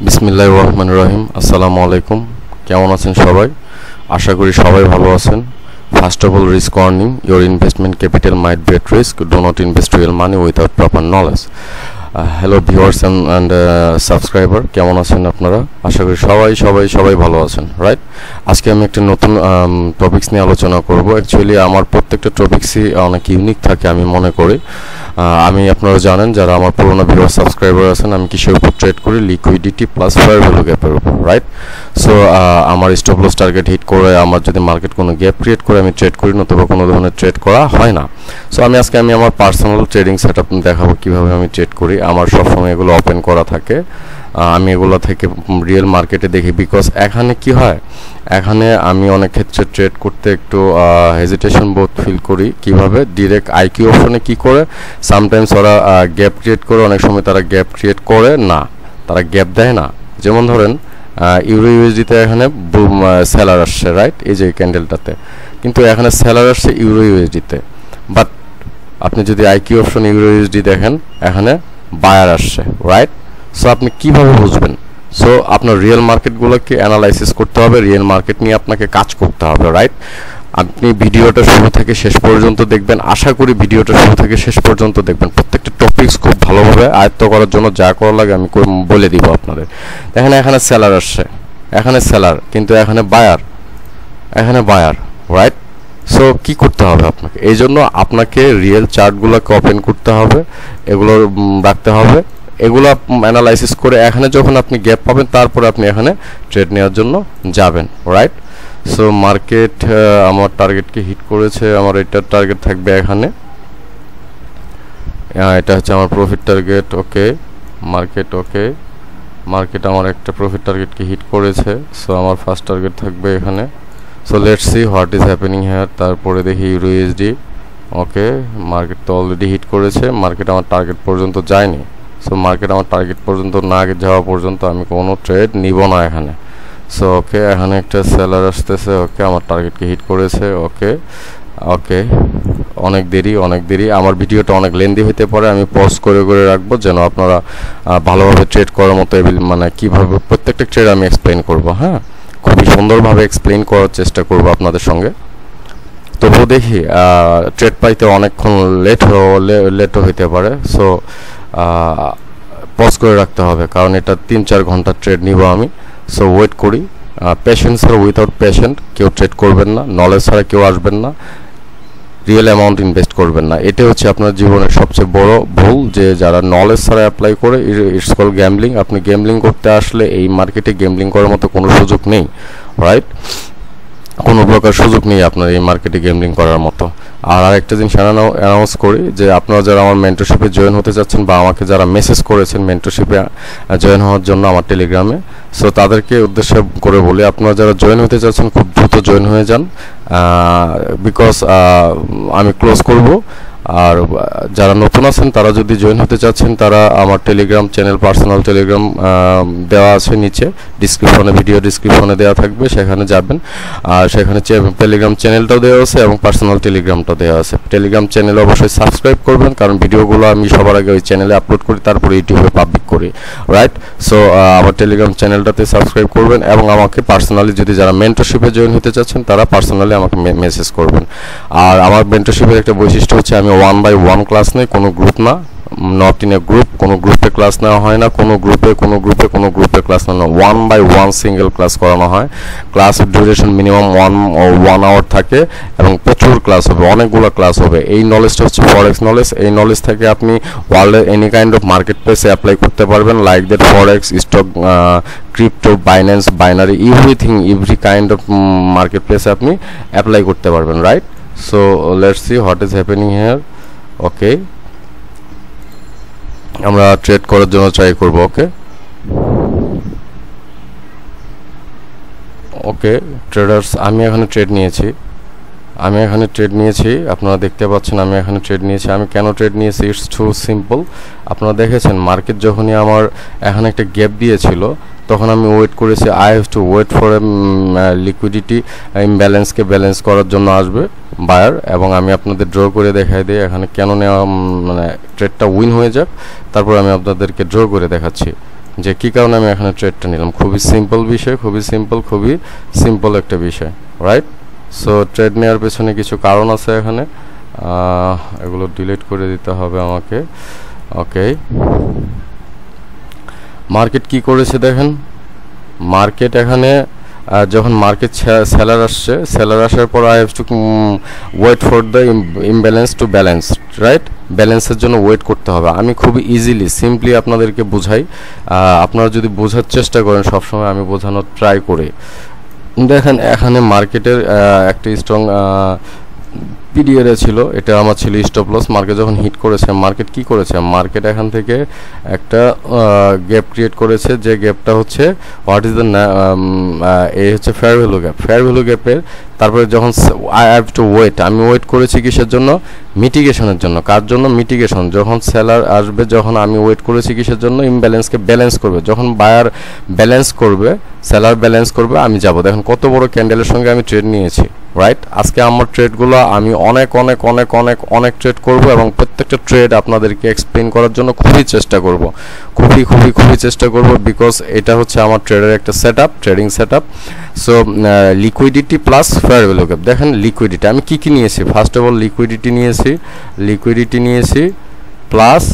বিসমিল্লাহির রহমানির রহিম। আসসালামু আলাইকুম। কেমন আছেন সবাই? আশা করি সবাই ভালো আছেন। First of all, risk warning: your investment capital might be at risk. Do not invest real money without proper knowledge. Hello viewers and subscriber, কেমন আছেন আপনারা? আশা করি সবাই ভালো আছেন, রাইট? আজকে আমি একটা নতুন টপিকস নিয়ে আলোচনা করব। অ্যাকচুয়ালি আমার প্রত্যেকটা টপিক্সই অনেক ইউনিক থাকে আমি মনে করি। আমি আপনারা জানেন, যারা আমার পুরোনো ভিউয়ার সাবস্ক্রাইবার আছেন, আমি কিসের উপর ট্রেড করি? লিকুইডিটি প্লাস ফেয়ার ভ্যালু গ্যাপের উপর, রাইট? সো আমার স্টপ লস টার্গেট হিট করে আমার যদি মার্কেট কোনো গ্যাপ ক্রিয়েট করে আমি ট্রেড করি, নতুবা কোনো ধরনের ট্রেড করা হয় না। সো আজকে আমার পার্সোনাল ট্রেডিং সেট আপ দেখাবো কীভাবে আমি ট্রেড করি। আমার সবসময় এগুলো ওপেন করা থাকে, আমি এগুলো থেকে রিয়েল মার্কেটে দেখি। বিকজ এখানে কি হয়, এখানে আমি অনেক ক্ষেত্রে ট্রেড করতে একটু হেজিটেশন বোধ ফিল করি। কিভাবে? ডিরেক্ট আইকিউ অপশনে কি করে সামটাইমস ওরা গ্যাপ ক্রিয়েট করে, অনেক সময় তারা গ্যাপ ক্রিয়েট করে না, তারা গ্যাপ দেয় না। যেমন ধরেন ইউরো ইউএসডিতে এখানে সেলার আসছে, রাইট? এই যে ক্যান্ডেলটাতে কিন্তু এখানে সেলার আসছে ইউরো ইউএসডিতে, বাট আপনি যদি আইকিউ অপশন ইউরো ইউএসডি দেখেন, এখানে বায়ার আসছে, রাইট? সো আপনি কিভাবে বুঝবেন? সো আপনার রিয়েল মার্কেটগুলোকে অ্যানালাইসিস করতে হবে, রিয়েল মার্কেট নিয়ে আপনাকে কাজ করতে হবে, রাইট? আপনি ভিডিওটা শুরু থেকে শেষ পর্যন্ত দেখবেন। আশা করি ভিডিওটা শুরু থেকে শেষ পর্যন্ত দেখবেন। প্রত্যেকটা টপিকস খুব ভালোভাবে আয়ত্ত করার জন্য যা করা লাগে আমি বলে দিব আপনাদের। দেখেন এখানে সেলার আসছে, এখানে সেলার, কিন্তু এখানে বায়ার, রাইট? সো কি করতে হবে আপনাকে? এই জন্য আপনাকে রিয়েল চার্টগুলোকে ওপেন করতে হবে, এগুলো রাখতে হবে, এগুলো অ্যানালাইসিস করে এখানে যখন আপনি গ্যাপ পাবেন তারপরে আপনি এখানে ট্রেড নেওয়ার জন্য যাবেন, রাইট? সো মার্কেট আমার টার্গেটকে হিট করেছে। আমার এটার টার্গেট থাকবে এখানে, এটা হচ্ছে আমার প্রফিট টার্গেট। ওকে, মার্কেট আমার একটা প্রফিট টার্গেটকে হিট করেছে। সো আমার ফার্স্ট টার্গেট থাকবে এখানে। So let's see what is happening here. তারপরে দেখি ইউরো ইউএসডি। ওকে, মার্কেট তো অলরেডি হিট করেছে, মার্কেট আমার টার্গেট পর্যন্ত যায়নি। সো মার্কেট আমার টার্গেট পর্যন্ত না যাওয়া পর্যন্ত আমি কোনো ট্রেড নিব না এখানে। সো ওকে, এখানে একটা সেলার আসতেছে। ওকে, আমার টার্গেটকে হিট করেছে। ওকে, অনেক দেরি। আমার ভিডিওটা অনেক লেন্দি হতে পারে, আমি পজ করে রাখবো যেন আপনারা ভালোভাবে ট্রেড করার মতো, মানে কীভাবে প্রত্যেকটা ট্রেড আমি এক্সপ্লেন করবো। হ্যাঁ, খুবই সুন্দরভাবে এক্সপ্লেন করার চেষ্টা করব আপনাদের সঙ্গে। তবুও দেখি ট্রেড পাইতে অনেকক্ষণ লেটও হইতে পারে। সো পজ করে রাখতে হবে, কারণ এটা 3-4 ঘন্টার ট্রেড নিব আমি। সো ওয়েট করি। পেশেন্স ছাড়া, উইথাউট পেশেন্ট কেউ ট্রেড করবেন না, নলেজ ছাড়া কেউ আসবেন না, রিয়েল অ্যামাউন্ট ইনভেস্ট করবেন না। এটা হচ্ছে আপনার জীবনের সবচেয়ে বড় ভুল, যে যারা নলেজ ছাড়া অ্যাপ্লাই করে, ইটস কল গ্যাম্বলিং। আপনি গ্যাম্বলিং করতে আসলে এই মার্কেটে গ্যাম্বলিং করার মতো কোনো সুযোগ নেই, রাইট? কোনো প্রকার সুযোগ নেই আপনার এই মার্কেটে গেমলিং করার মতো। আর আরেকটা জিনিস অ্যানাউন্স করি, যে আপনারা যারা আমার মেন্টরশিপে জয়েন হতে চাচ্ছেন, বা আমাকে যারা মেসেজ করেছেন মেন্টরশিপে জয়েন হওয়ার জন্য আমার টেলিগ্রামে, সো তাদেরকে উদ্দেশ্য করে বলি, আপনারা যারা জয়েন হতে চাচ্ছেন খুব দ্রুত জয়েন হয়ে যান, বিকজ আমি ক্লোজ করব। আর যারা নতুন আছেন তারা যদি জয়েন হতে চাচ্ছেন, তারা আমার টেলিগ্রাম চ্যানেল, পার্সোনাল টেলিগ্রাম দেওয়া আছে নিচে ডিসক্রিপশনে, ভিডিও ডিসক্রিপশনে দেওয়া থাকবে, সেখানে যাবেন। আর সেখানে টেলিগ্রাম চ্যানেলটাও দেওয়া আছে এবং পার্সোনাল টেলিগ্রামটাও দেওয়া আছে। টেলিগ্রাম চ্যানেলে অবশ্যই সাবস্ক্রাইব করবেন, কারণ ভিডিওগুলো আমি সবার আগে ওই চ্যানেলে আপলোড করি, তারপরে ইউটিউবে পাবলিক করি, রাইট? সো আমার টেলিগ্রাম চ্যানেলটাতে সাবস্ক্রাইব করবেন, এবং আমাকে পার্সোনালি যদি যারা মেন্টরশিপে জয়েন হতে চাচ্ছেন তারা পার্সোনালি আমাকে মেসেজ করবেন। আর আমার মেন্টরশিপের একটা বৈশিষ্ট্য হচ্ছে আমি 1-by-1 ক্লাস নেই, কোনো গ্রুপ না, নট ইন এ গ্রুপ, কোনো গ্রুপে ক্লাস নেওয়া হয় না, কোনো গ্রুপে ক্লাস নেওয়া, 1-by-1 সিঙ্গেল ক্লাস করানো হয়। ক্লাসের ডিউরেশন মিনিমাম 1 আওয়ার থাকে, এবং প্রচুর ক্লাস হবে, অনেকগুলো ক্লাস হবে। এই নলেজটা হচ্ছে ফরেক্স নলেজ। এই নলেজ থেকে আপনি ওয়ার্ল্ডের এনি কাইন্ড অফ মার্কেট প্লেসে অ্যাপ্লাই করতে পারবেন, like that forex, stock, crypto, Binance, binary, every kind of market প্লেসে আপনি অ্যাপ্লাই করতে পারবেন, right? So let's see what is happening here. Okay, আমরা ট্রেড করার জন্য ট্রাই করব। ওকে ট্রেডার্স, আমি এখানে ট্রেড নিয়েছি, আপনারা দেখতে পাচ্ছেন আমি এখানে ট্রেড নিয়েছি। আমি কেন ট্রেড নিয়েছি? It's too simple. আপনারা দেখেছেন মার্কেট যখনই আমার এখানে একটা গ্যাপ দিয়েছিল, তখন আমি ওয়েট করেছি। I have to wait for liquidity ইমব্যালেন্সকে ব্যালেন্স করার জন্য আসবে বায়ার, এবং আমি আপনাদের ড্র করে দেখাই দিই এখানে কেন নেওয়া, মানে ট্রেডটা উইন হয়ে যাক, তারপর আমি আপনাদেরকে ড্র করে দেখাচ্ছি। যে কী কারণে আমি এখানে ট্রেডটা নিলাম। খুবই সিম্পল বিষয়, খুবই সিম্পল একটা বিষয়, রাইট। সো ট্রেড নেওয়ার পেছনে কিছু কারণ আছে এখানে, এগুলো ডিলিট করে দিতে হবে আমাকে। ওকে, মার্কেট কি করেছে দেখেন। মার্কেট এখানে যখন মার্কেট সেলার আসছে, সেলার আসার পর I have to wait for the imbalance to balance, right. ব্যালেন্সের জন্য ওয়েট করতে হবে। আমি খুবই সিম্পলি আপনাদেরকে বুঝাই, আপনারা যদি বোঝার চেষ্টা করেন, সবসময় আমি বোঝানোর ট্রাই করি। দেখেন এখানে মার্কেটের একটা স্ট্রং পিরিয়ডে ছিল, এটা আমার ছিল স্টপ লস। মার্কেট যখন হিট করেছে, মার্কেট কি করেছে, মার্কেট এখান থেকে একটা গ্যাপ ক্রিয়েট করেছে, যে গ্যাপটা হচ্ছে হোয়াট ইজ দ্য এই হচ্ছে fair value gap. Fair value গ্যাপের তারপরে যখন আই হ্যাভ টু ওয়েট, আমি ওয়েট করেছি কিসের জন্য, মিটিগেশনের জন্য। কার জন্য, মিটিগেশন। যখন সেলার আসবে, যখন আমি ওয়েট করেছি কিসের জন্য, ইমব্যালেন্সকে ব্যালেন্স করবে। যখন বায়ার ব্যালেন্স করবে, সেলার ব্যালেন্স করবে, আমি যাব। দেখেন কত বড় ক্যান্ডেলের সঙ্গে আমি ট্রেড নিয়েছি, রাইট। আজকে আমার ট্রেডগুলো আমি অনেক ট্রেড করব এবং প্রত্যেকটা ট্রেড আপনাদেরকে এক্সপ্লেইন করার জন্য খুবই চেষ্টা করব, খুবই চেষ্টা করব, বিকজ এটা হচ্ছে আমার ট্রেডের একটা trading setup. So liquidity plus fair value gap. দেখেন লিকুইডিটি আমি কি নিয়েছি, ফার্স্ট অফ অল লিকুইডিটি নিয়েছি প্লাস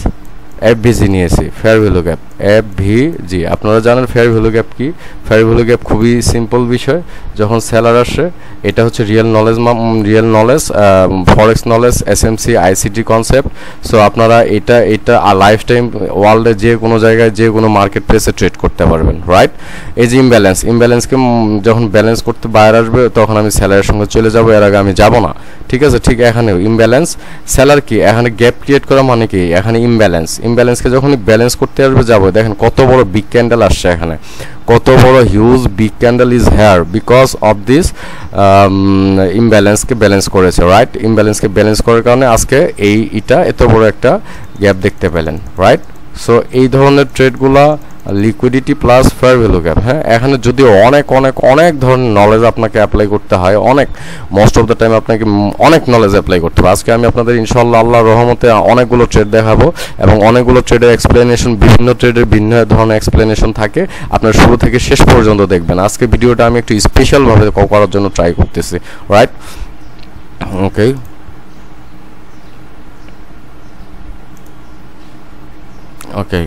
এফভিজি নিয়েছি, ফেয়ার ভ্যালু গ্যাপ, এফভিজি। আপনারা জানেন ফেয়ার ভ্যালু গ্যাপ কি। ফেয়ার ভ্যালু গ্যাপ খুবই সিম্পল বিষয়। যখন সেলার আসে, এটা হচ্ছে real knowledge, forex knowledge, SMC, ICT concept. So আপনারা এটা লাইফ টাইম ওয়ার্ল্ডে যে কোনো জায়গায়, যে কোনো মার্কেট প্লেসে ট্রেড করতে পারবেন, রাইট। এই যে ইমব্যালেন্সকে যখন ব্যালেন্স করতে বাইরে আসবে, তখন আমি সেলারের সঙ্গে চলে যাব, এর আগে আমি যাব না, ঠিক আছে। ঠিক এখানেও ইমব্যালেন্স, সেলার কি, এখানে গ্যাপ ক্রিয়েট করা মানে কি, এখানে ইমব্যালেন্সকে যখন ব্যালেন্স করতে আসবে, যাবো। দেখেন কত বড় বিগ ক্যান্ডেল আসছে এখানে, কত বড় huge big candle is here, because of this ইমব্যালেন্সকে ব্যালেন্স করেছে, রাইট। ইমব্যালেন্সকে ব্যালেন্স করার কারণে আজকে এটা এত বড় একটা গ্যাপ দেখতে পেলেন, রাইট। সো এই ধরনের ট্রেডগুলা liquidity plus fair value gap, হ্যাঁ। এখানে যদিও অনেক ধরনের নলেজ আপনাকে অ্যাপ্লাই করতে হয়, মোস্ট অফ দ্য টাইম আপনাকে অনেক নলেজ অ্যাপ্লাই করতে হবে। আজকে আমি আপনাদের ইনশাআল্লাহ আল্লাহর রহমতে অনেকগুলো ট্রেড দেখাবো, এবং অনেকগুলো ট্রেডের এক্সপ্লেনেশন, বিভিন্ন ট্রেডের ভিন্ন ধরনের এক্সপ্লেনেশন থাকে, আপনার শুরু থেকে শেষ পর্যন্ত দেখবেন। আজকে ভিডিওটা আমি একটু স্পেশালভাবে করার জন্য ট্রাই করতেছি, রাইট। ওকে,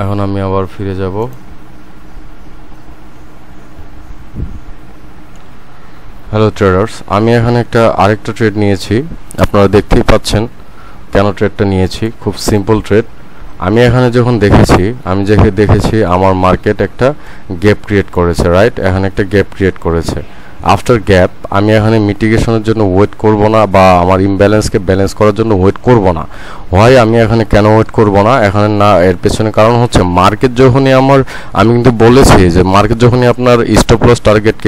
এখন আমি আবার ফিরে যাব। হ্যালো ট্রেডার্স, আমি এখানে আরেকটা ট্রেড নিয়েছি। আপনারা দেখতেই পাচ্ছেন কেন ট্রেডটা নিয়েছি, খুব সিম্পল ট্রেড। আমি এখানে যখন দেখেছি আমার মার্কেট একটা গ্যাপ ক্রিয়েট করেছে, রাইট। এখানে একটা গ্যাপ ক্রিয়েট করেছে। আফটার গ্যাপ আমি এখানে মিটিগেশনের জন্য ওয়েট করব না, বা আমার ইমব্যালেন্সকে ব্যালেন্স করার জন্য ওয়েট করব না। হয় আমি এখানে কেন ওয়েট করব না এখানে, না, এর পেছনে কারণ হচ্ছে মার্কেট যখনই আমি কিন্তু বলেছি যে মার্কেট যখনই আপনার স্টপ লস টার্গেটকে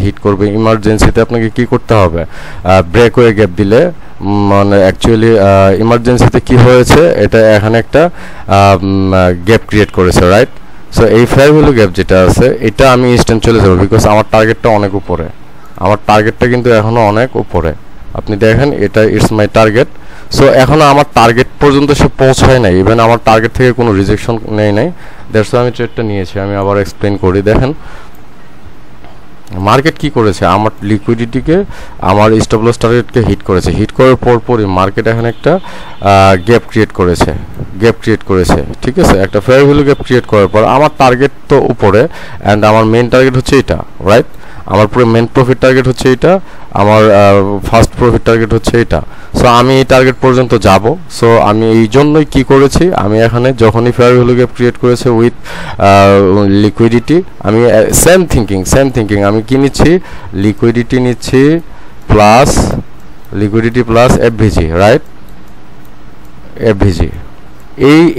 হিট করবে, ইমার্জেন্সিতে আপনাকে কি করতে হবে, ব্রেক ওয়ে গ্যাপ দিলে, মানে অ্যাকচুয়ালি ইমার্জেন্সিতে কি হয়েছে, এটা এখানে একটা গ্যাপ ক্রিয়েট করেছে, রাইট। সো এই ফেয়ার ভ্যালু গ্যাপ যেটা আছে, এটা আমি ইনস্ট্যান্ট চলে যাবো, বিকজ আমার টার্গেটটা অনেক উপরে, আমার টার্গেটটা কিন্তু এখনও অনেক উপরে। আপনি দেখেন এটা ইটস মাই টার্গেট। সো এখনও আমার টার্গেট পর্যন্ত সে পৌঁছায় নাই, ইভেন আমার টার্গেট থেকে কোনো রিজেকশন নাই। দ্যাটস আমি ট্রেডটা নিয়েছি। আমি আবার এক্সপ্লেন করি। দেখেন মার্কেট কি করেছে, আমার লিকুইডিটিকে, আমার স্টপ লস টার্গেটকে হিট করেছে। হিট করার পরই মার্কেট এখানে একটা গ্যাপ ক্রিয়েট করেছে, ঠিক আছে। একটা ফেয়ার ভ্যালু গ্যাপ ক্রিয়েট করার পর আমার টার্গেট তো উপরে, অ্যান্ড আমার মেন টার্গেট হচ্ছে এটা, রাইট। আমার পুরো মেন প্রফিট টার্গেট হচ্ছে এটা, আমার ফার্স্ট প্রফিট টার্গেট হচ্ছে এটা। সো আমি এই টার্গেট পর্যন্ত যাব। সো আমি এই জন্যই কী করেছি, আমি এখানে যখনই ফেয়ার ভ্যালু গ্যাপ ক্রিয়েট করেছে উইথ লিকুইডিটি, আমি সেম থিঙ্কিং আমি কি নিচ্ছি, লিকুইডিটি নিচ্ছি প্লাস এফভিজি, রাইট। এফভিজি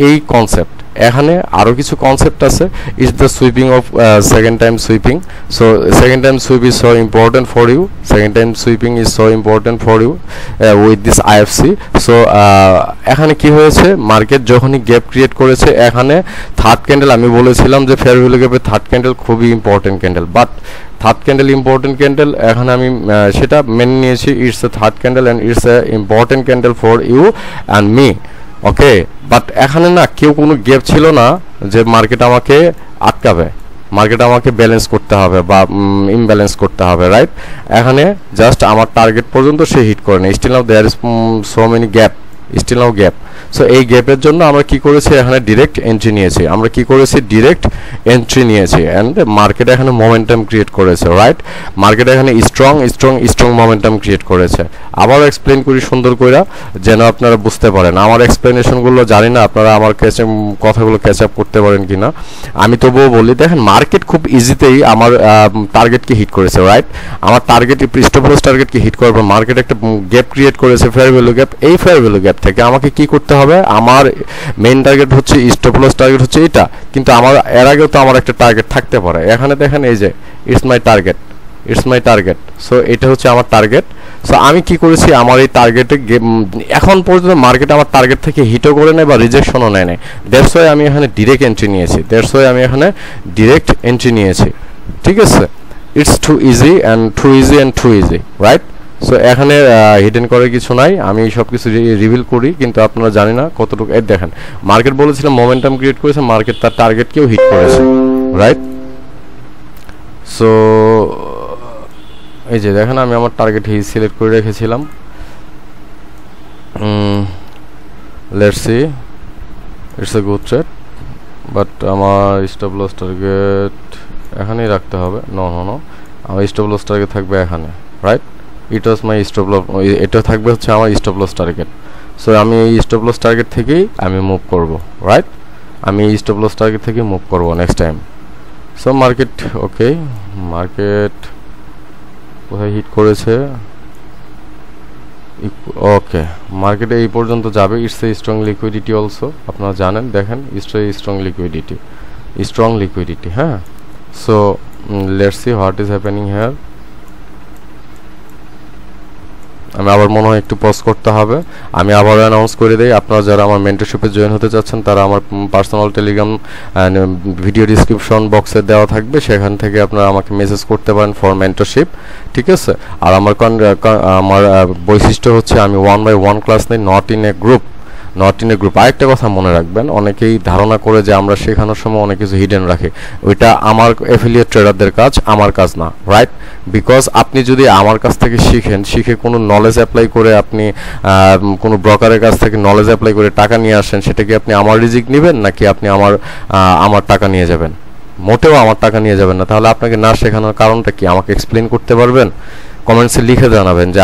এই কনসেপ্ট এখানে আরো কিছু কনসেপ্ট আছে is the sweeping of second time sweeping so second time sweep is so important for you second time sweeping is so important for you with this IFC so এখানে কি হয়েছে market যখনই gap create করেছে এখানে third candle আমি বলেছিলাম যে fair value গ্যাপের থার্ড ক্যান্ডেল খুবই important candle but third candle important candle এখানে আমি সেটা মেনে নিয়েছি it's a third candle and it's a important candle for you and me okay but এখানে না কেউ কোনো গ্যাপ ছিল না যে মার্কেট আমাকে আটকাবে মার্কেট আমাকে ব্যালেন্স করতে হবে বা ইমব্যালেন্স করতে হবে রাইট এখানে জাস্ট আমার টার্গেট পর্যন্ত সে হিট করে না still now there is so many gap still now gap so এই গ্যাপের জন্য আমরা কি করেছি এখানে ডিরেক্ট এন্ট্রি নিয়েছি আমরা কি করেছি ডিরেক্ট এন্ট্রি নিয়েছি অ্যান্ড মার্কেট এখানে মোমেন্টাম ক্রিয়েট করেছে রাইট মার্কেট এখানে স্ট্রং মোমেন্টাম ক্রিয়েট করেছে আবার এক্সপ্লেন করি সুন্দর কইরা যেন আপনারা বুঝতে পারেন আমার এক্সপ্লেনেশনগুলো জানি না আপনারা আমার কথাগুলো ক্যাচ আপ করতে পারেন কিনা আমি তবুও বলি দেখেন মার্কেট খুব ইজিতেই আমার টার্গেটকে হিট করেছে রাইট আমার টার্গেট পৃষ্ঠপোষ টার্গেটকে হিট করার পর মার্কেট একটা গ্যাপ ক্রিয়েট করেছে ফেয়ার ভ্যালু গ্যাপ এই ফেয়ার ভ্যালু গ্যাপ থেকে আমাকে কি করতে হবে আমার মেইন টার্গেট হচ্ছে স্টপ লস টার্গেট হচ্ছে এটা কিন্তু আমার এর আগেও তো আমার একটা টার্গেট থাকতে পারে এখানে দেখেন এই যে ইটস মাই টার্গেট সো এটা হচ্ছে আমার টার্গেট সো আমি কি করেছি আমার এই টার্গেটে এখন পর্যন্ত মার্কেট আমার টার্গেট থেকে হিটও করে নেয় বা রিজেকশনও নেয় নাই দ্যাটস ওয়াই আমি এখানে ডিরেক্ট এন্ট্রি নিয়েছি ঠিক আছে it's too easy and too easy right so এখানে হিডেন করার কিছু নাই আমি সব কিছু রিভিল করি কিন্তু আপনারা জানি না কতটুকু এই দেখেন মার্কেট বলেছিলাম মোমেন্টাম ক্রিয়েট করেছে মার্কেট তার টার্গেটকেও হিট করেছে রাইট সো এই যে দেখেন আমি আমার টার্গেট সিলেক্ট করে রেখেছিলাম let's see it's a good trade but আমার স্টপ লস টার্গেট এখানেই রাখতে হবে নো আমার স্টপ লস টার্গেট থাকবে এখানে রাইট ইট ওয়াজ মাই স্টপ লস এটা থাকবে হচ্ছে আমার স্টপ লস টার্গেট সো আমি এই স্টপ লস টার্গেট থেকেই আমি মুভ করব রাইট আমি এই স্টপ লস টার্গেট থেকে মুভ করব নেক্সট টাইম সো মার্কেট ওকে মার্কেট কোথায় হিট করেছে ওকে মার্কেটে এই পর্যন্ত যাবে it's a strong liquidity also আপনারা জানেন দেখেন ইটস এ স্ট্রং লিকুইডিটি হ্যাঁ so let's see what is happening here আমি আবার মনে হয় একটু পজ করতে হবে আমি আবার অ্যানাউন্স করে দেই আপনারা যারা আমার মেন্টরশিপে জয়েন হতে চাচ্ছেন তারা আমার পার্সোনাল টেলিগ্রাম ভিডিও ডিসক্রিপশন বক্সে দেওয়া থাকবে সেখান থেকে আপনারা আমাকে মেসেজ করতে পারেন ফর মেন্টরশিপ ঠিক আছে আর আমার বৈশিষ্ট্য হচ্ছে আমি 1-by-1 ক্লাস নেই নট ইন এ গ্রুপ আরেকটা কথা মনে রাখবেন অনেকেই ধারণা করে যে আমরা শেখানোর সময় অনেক কিছু হিডেন রাখি ওইটা আমার অ্যাফিলিয়েট ট্রেডারদের কাজ আমার কাজ না রাইট বিকজ আপনি যদি আমার কাছ থেকে শিখে কোনো নলেজ অ্যাপ্লাই করে আপনি কোনো ব্রোকারের কাছ থেকে নলেজ অ্যাপ্লাই করে টাকা নিয়ে আসেন সেটা কি আপনি আমার রিজিক নেবেন নাকি আপনি আমার টাকা নিয়ে যাবেন মোটেও আমার টাকা নিয়ে যাবেন না তাহলে আপনাকে না শেখানোর কারণটা কি আমাকে এক্সপ্লেন করতে পারবেন কমেন্টসে লিখে জানাবেন যে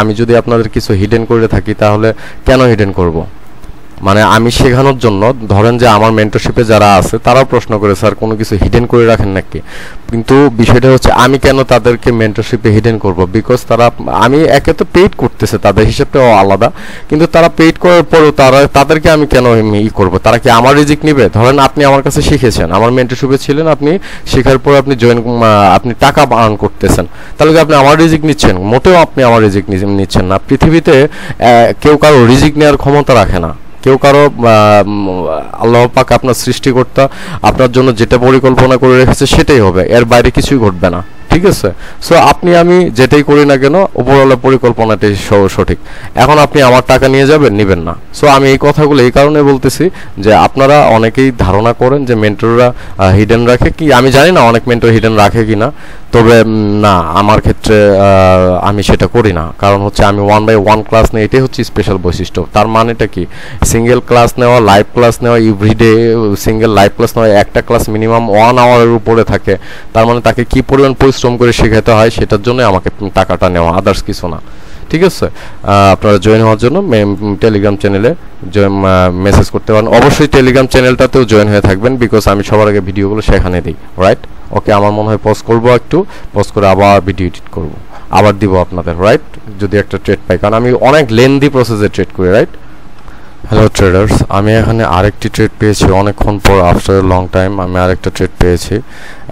আমি যদি আপনাদের কিছু হিডেন করে থাকি তাহলে কেন হিডেন করব মানে আমি শেখানোর জন্য ধরেন যে আমার মেন্টরশিপে যারা আছে তারাও প্রশ্ন করে স্যার কোনো কিছু হিডেন করে রাখেন নাকি কিন্তু বিষয়টা হচ্ছে আমি কেন তাদেরকে মেন্টরশিপে হিডেন করব বিকজ আমি একে তো পেইড করতেছে তাদের হিসাবটাও আলাদা কিন্তু তারা পেইড করার পরও তাদেরকে আমি কেন করব তারা কি আমার রিজিক নিবে ধরেন আপনি আমার কাছে শিখেছেন আমার মেন্টরশিপে ছিলেন আপনি শেখার পর আপনি টাকা আর্ন করতেছেন তাহলে কি আপনি আমার রিজিক নিচ্ছেন মোটেও আপনি আমার রিজিক নিচ্ছেন না পৃথিবীতে কেউ কারো রিজিক নেওয়ার ক্ষমতা রাখে না কেউ কারো আল্লাহ পাক আপনার সৃষ্টিকর্তা আপনার জন্য যেটা পরিকল্পনা করে রেখেছে সেটাই হবে এর বাইরে কিছুই ঘটবে না ঠিক আছে সো আমি যেটাই করি না কেন উপরওয়ালা পরিকল্পনাটাই সঠিক এখন আপনি আমার টাকা নিয়ে নেবেন না সো আমি এই কথাগুলো এই কারণে বলতেছি যে আপনারা অনেকেই ধারণা করেন যে মেন্টররা হিডেন রাখে কি আমি জানি না অনেক মেন্টর হিডেন রাখে কিনা তবে না আমার ক্ষেত্রে আমি সেটা করি না কারণ হচ্ছে আমি 1-by-1 ক্লাস নেই এটাই হচ্ছে স্পেশাল বৈশিষ্ট্য তার মানেটা কি সিঙ্গেল ক্লাস নেওয়া লাইভ ক্লাস নেওয়া এভরিডে সিঙ্গেল লাইভ ক্লাস নেওয়া একটা ক্লাস মিনিমাম 1 আওয়ারের উপরে থাকে তার মানে তাকে কি পরিমাণ পরিশ্রম করে শেখাতে হয় সেটার জন্য আমাকে টাকাটা নেওয়া আদার্স কিছু না ঠিক আছে আপনারা জয়েন হওয়ার জন্য টেলিগ্রাম চ্যানেলে মেসেজ করতে পারেন অবশ্যই টেলিগ্রাম চ্যানেলটাতেও জয়েন হয়ে থাকবেন বিকজ আমি সবার আগে ভিডিওগুলো সেখানে দিই রাইট ওকে আমার মনে হয় পজ করবো একটু পজ করে আবার ভিডিও এডিট করবো আবার দিব আপনাদের রাইট যদি একটা ট্রেড পাই কারণ আমি অনেক লেন্দি প্রসেসে ট্রেড করি রাইট হ্যালো ট্রেডার্স, আমি এখানে আরেকটি ট্রেড পেয়েছি অনেকক্ষণ পর, আফটার লং টাইম আমি আরেকটা ট্রেড পেয়েছি।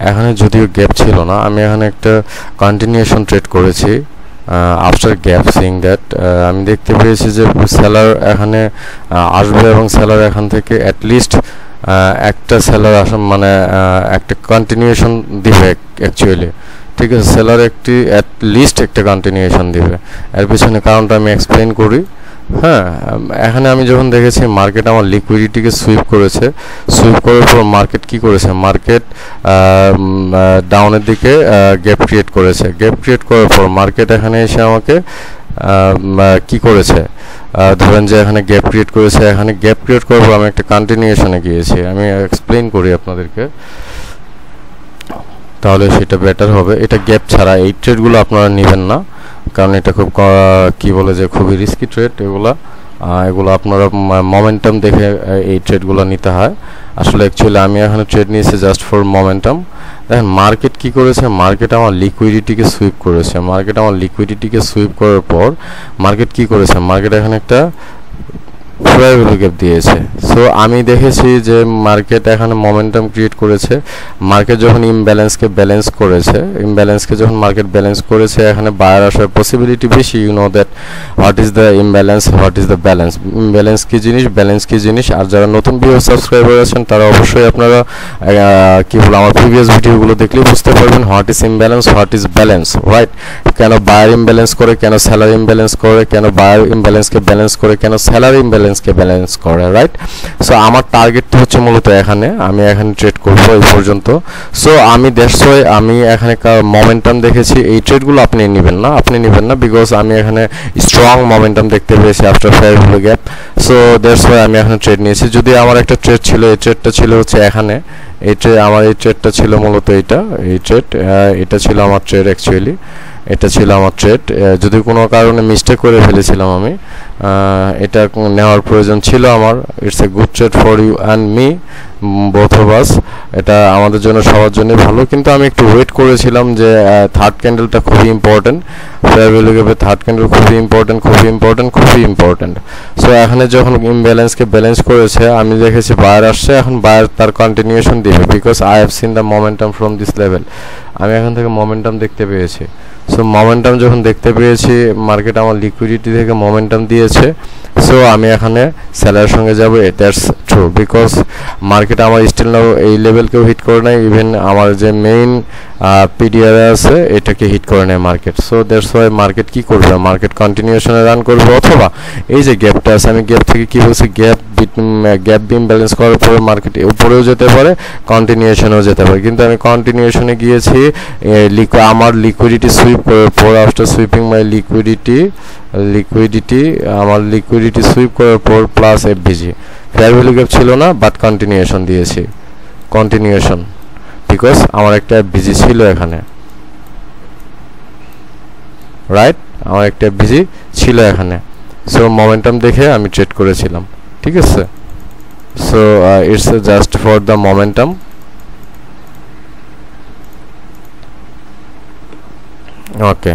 এখানে যদিও গ্যাপ ছিল না, আমি এখানে একটা কন্টিনিউশন ট্রেড করেছি আফটার গ্যাপ। সিং দ্যাট আমি দেখতে পেয়েছি যে সেলার এখানে আসবে এবং সেলার এখান থেকে অ্যাটলিস্ট একটা সেলার মানে একটা কন্টিনিউশন দিবে অ্যাকচুয়ালি, ঠিক আছে। সেলার একটি অ্যাটলিস্ট একটা কন্টিনিউশন দিবে, এর পিছনে কারণটা আমি এক্সপ্লেন করি। হ্যাঁ, এখানে আমি যখন দেখেছি মার্কেট আমার লিকুইডিটিকে সুইপ করেছে, সুইপ করার পর মার্কেট কি করেছে, মার্কেট ডাউনের দিকে গ্যাপ ক্রিয়েট করেছে। গ্যাপ ক্রিয়েট করার পর মার্কেট এখানে এসে আমাকে কি করেছে, ধরেন যে এখানে গ্যাপ ক্রিয়েট করেছে, এখানে গ্যাপ ক্রিয়েট করার পর আমি একটা কন্টিনিউশনে গিয়েছি। আমি এক্সপ্লেন করি আপনাদেরকে, তাহলে সেটা বেটার হবে। এটা গ্যাপ ছাড়া এই ট্রেডগুলো আপনারা নেবেন না, কারণ এটা খুব কি বলে যে খুবই রিস্কি ট্রেড। এগুলো আপনারা মোমেন্টাম দেখে এই ট্রেডগুলো নিতে হয়। আসলে অ্যাকচুয়ালি আমি এখানে ট্রেড নিয়েছি জাস্ট ফর মোমেন্টাম। দেখেন মার্কেট কি করেছে, মার্কেট আমার লিকুইডিটিকে সুইপ করেছে। মার্কেট আমার লিকুইডিটিকে সুইপ করার পর মার্কেট কি করেছে, মার্কেট এখানে একটা ফেয়ার ভ্যালু গ্যাপ দিয়েছে। সো আমি দেখেছি যে মার্কেট এখানে মোমেন্টাম ক্রিয়েট করেছে। মার্কেট যখন ইমব্যালেন্সকে ব্যালেন্স করেছে, ইমব্যালেন্সকে যখন মার্কেট ব্যালেন্স করেছে, এখানে বায়ার আসার পসিবিলিটি বেশি। You know that what is the imbalance, what is the balance, imbalance কী জিনিস, ব্যালেন্স কী জিনিস। আর যারা নতুন ভিউয়ার সাবস্ক্রাইবার আছেন তারা অবশ্যই আপনারা কি বলে আমার প্রিভিয়াস ভিডিওগুলো দেখলেই বুঝতে পারবেন what is imbalance, what is balance, right. কেন বায়ার ইমব্যালেন্স করে, কেন সেলার ইমব্যালেন্স করে, কেন বায়ার ইমব্যালেন্সকে ব্যালেন্স করে, কেন সেলার ইমব্যালেন্সকে ব্যালেন্স করে, রাইট। সো আমার টার্গেটটা হচ্ছে মূলত এখানে, আমি এখানে ট্রেড করবো এই পর্যন্ত। সো আমি আমি এখানে মোমেন্টাম দেখেছি। এই ট্রেডগুলো আপনি নেবেন না, বিকজ আমি এখানে স্ট্রং মোমেন্টাম দেখতে পেয়েছি after fair value gap. So that's why আমি এখানে ট্রেড নিয়েছি। যদি আমার একটা ট্রেড ছিল, এই ট্রেডটা ছিল হচ্ছে এখানে, এই ট্রেডটা ছিল মূলত এটা ছিল আমার ট্রেড অ্যাকচুয়ালি, এটা ছিল আমার ট্রেড। যদি কোনো কারণে মিস্টেক করে ফেলেছিলাম আমি, এটা নেওয়ার প্রয়োজন ছিল আমার। It's a good trade for you and me, both of us. এটা আমাদের জন্য সবার জন্য ভালো, কিন্তু আমি একটু ওয়েট করেছিলাম যে থার্ড ক্যান্ডেলটা খুবই ইম্পর্টেন্ট। ফেয়ার ভ্যালু গ্যাপে থার্ড ক্যান্ডেল খুবই ইম্পর্টেন্ট। সো এখানে যখন ইমব্যালেন্সকে ব্যালেন্স করেছে, আমি দেখেছি বায়ার আসছে, এখন বায়ার তার কন্টিনিউশন দিবে, because I have seen the momentum from this level. আমি এখান থেকে মোমেন্টাম দেখতে পেয়েছি। সো মোমেন্টাম যখন দেখতে পেয়েছি, মার্কেট আমার লিকুইডিটি থেকে মোমেন্টাম দিয়েছে। সো আমি এখানে সেলারের সঙ্গে যাবো, দ্যাটস ট্রু, বিকজ মার্কেট আমার স্টিল নাও এই লেভেলকেও হিট করে নেয়, ইভেন আমার যে মেইন পিডিআর আছে এটাকে হিট করে নেয় market. So that's why market কি করবে, মার্কেট কন্টিনিউশনে রান করবে, অথবা এই যে গ্যাপটা আছে, আমি গ্যাপ থেকে কি বলছি, গ্যাপ বিম ব্যালেন্স করার পরে মার্কেট উপরেও যেতে পারে, কন্টিনিউশনেও যেতে পারে। কিন্তু আমি কন্টিনিউশনে গিয়েছি আমার লিকুইডিটি সুইপ করার পর, আফটার সুইপিং মাই লিকুইডিটি আমার লিকুইডিটি সুইপ করার পর plus FVG. Fair value gap ছিল না, বাট কন্টিনিউশন দিয়েছি, বিকজ আমার একটা এফভিজি ছিল এখানে, রাইট, আমার একটা এফভিজি ছিল এখানে। সো মোমেন্টাম দেখে আমি ট্রেড করেছিলাম, ঠিক আছে। So it's just for the momentum. Okay,